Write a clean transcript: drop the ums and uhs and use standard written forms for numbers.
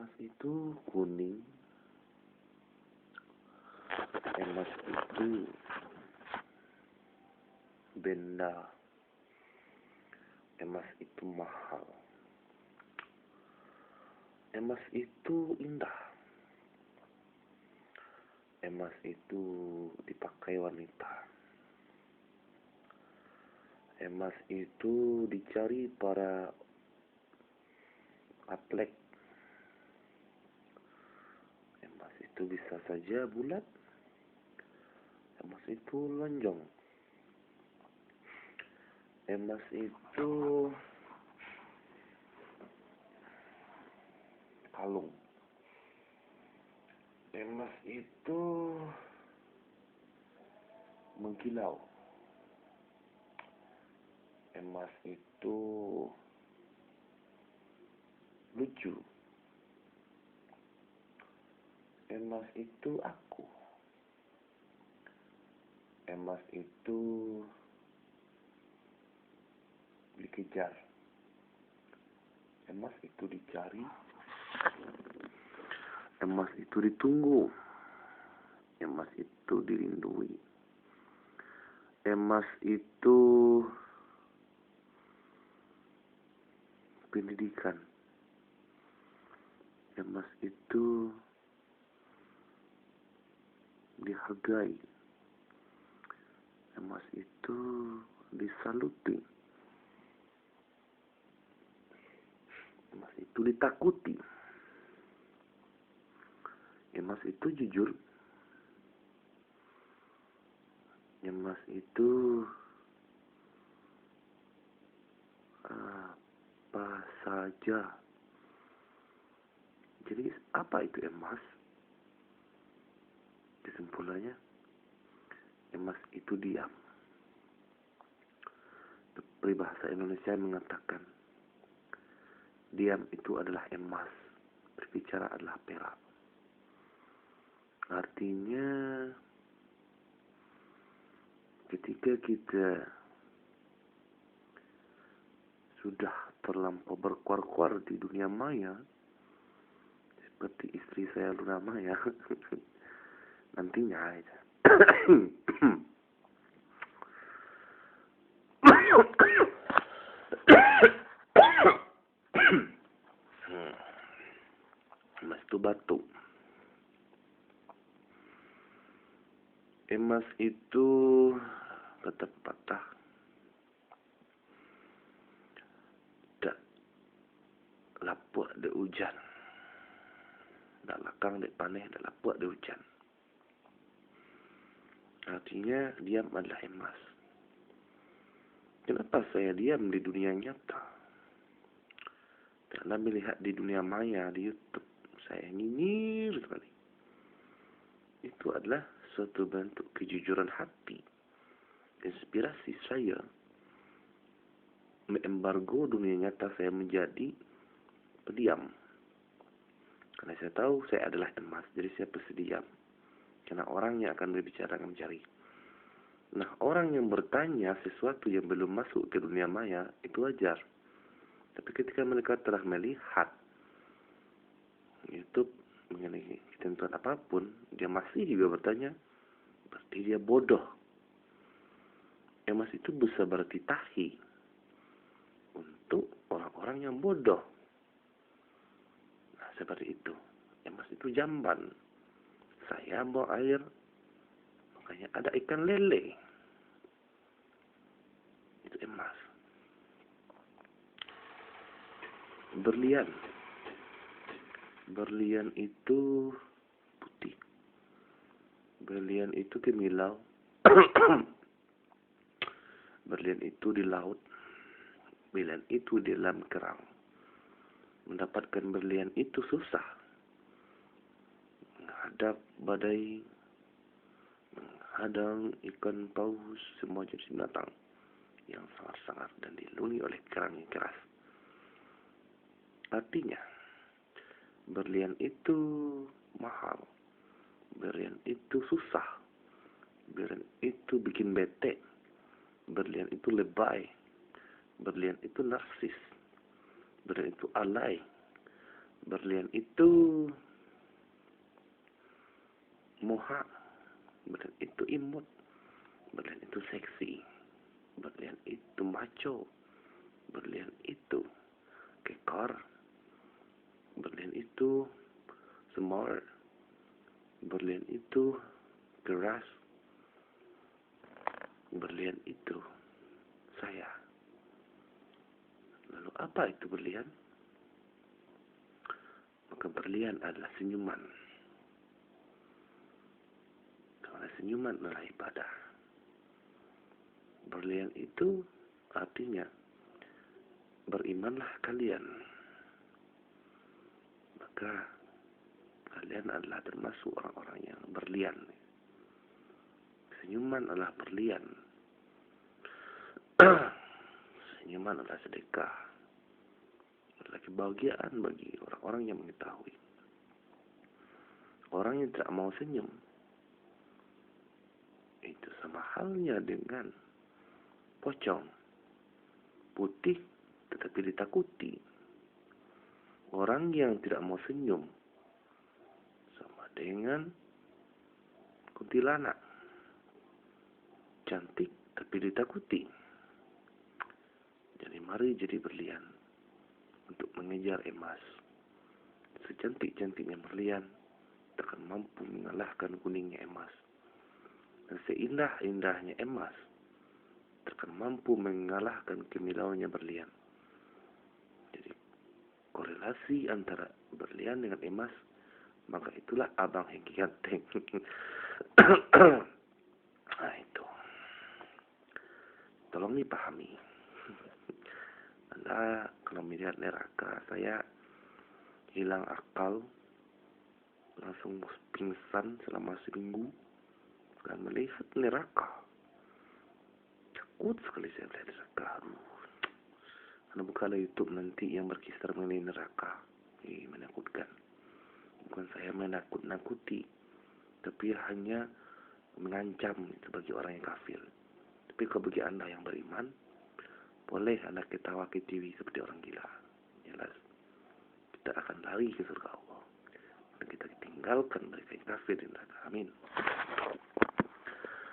Emas itu kuning. Emas itu benda. Emas itu mahal. Emas itu indah. Emas itu dipakai wanita. Emas itu dicari para atlet. Emas itu bisa saja bulat. Emas itu lonjong. Emas itu kalung. Emas itu mengkilau. Emas itu lucu. Emas itu aku. Emas itu dikejar. Emas itu dicari. Emas itu ditunggu. Emas itu dirindui. Emas itu pendidikan. Emas itu dihargai. Emas itu disaluti. Emas itu ditakuti. Emas itu jujur. Emas itu apa saja. Jadi apa itu emas? Kesimpulannya, emas itu diam. Peribahasa Indonesia mengatakan, diam itu adalah emas, berbicara adalah perak. Artinya, ketika kita sudah terlampau berkuar-kuar di dunia maya, seperti istri saya Luna Maya, nantinya aja. Emas itu batu. Emas itu kata pepatah, tak lapuak de hujan, tak lakang de paneh, tak lapuak de hujan. Artinya diam adalah emas. Kenapa saya diam di dunia nyata? Karena melihat di dunia maya di YouTube, saya nyinyir sekali. Itu adalah suatu bentuk kejujuran hati. Inspirasi saya mengembargo dunia nyata saya menjadi pendiam. Karena saya tahu saya adalah emas, jadi saya bersedia. Karena orang yang akan berbicara akan mencari. Nah, orang yang bertanya sesuatu yang belum masuk ke dunia maya, itu wajar. Tapi ketika mereka telah melihat YouTube mengenai ketentuan apapun, dia masih juga bertanya, berarti dia bodoh. Emas itu bisa berarti tahi untuk orang-orang yang bodoh. Nah, seperti itu. Emas itu jamban. Saya bawa air, makanya ada ikan lele. Itu emas. Berlian. Berlian itu putih. Berlian itu kemilau. Berlian itu di laut. Berlian itu di dalam kerang. Mendapatkan berlian itu susah. Menghadap badai, menghadang ikan paus, semua jenis binatang yang sangat-sangat dan dilindungi oleh kerang yang keras. Artinya, berlian itu mahal. Berlian itu susah. Berlian itu bikin bete. Berlian itu lebay. Berlian itu narsis. Berlian itu alay. Berlian itu moha, berlian itu imut, berlian itu seksi, berlian itu macho, berlian itu kekar, berlian itu smart, berlian itu keras, berlian itu saya. Lalu apa itu berlian? Maka berlian adalah senyuman. Karena senyuman adalah ibadah. Berlian itu artinya berimanlah kalian. Maka kalian adalah termasuk orang-orang yang berlian. Senyuman adalah berlian. Senyuman adalah sedekah. Adalah kebahagiaan bagi orang-orang yang mengetahui. Orang yang tidak mau senyum, itu sama halnya dengan pocong. Putih tetapi ditakuti. Orang yang tidak mau senyum sama dengan kuntilanak. Cantik tapi ditakuti. Jadi mari jadi berlian untuk mengejar emas. Secantik-cantiknya berlian takkan mampu mengalahkan kuningnya emas. Dan seindah-indahnya emas takkan mampu mengalahkan kemilauannya berlian. Jadi korelasi antara berlian dengan emas, maka itulah abang Hengki Ganteng. Nah itu, tolong dipahami. Anda kalau melihat neraka, saya hilang akal, langsung pingsan selama seminggu dan melihat neraka. Takut sekali saya melihat neraka. Anda bukalah YouTube nanti yang berkisar mengenai neraka. Menakutkan. Bukan saya menakut-nakuti, tapi hanya mengancam sebagai orang yang kafir. Tapi kalau bagi Anda yang beriman, boleh Anda ketawa ke TV seperti orang gila. Jelas, kita akan lari ke surga Allah. Dan kita tinggalkan mereka yang kafir di neraka. Amin.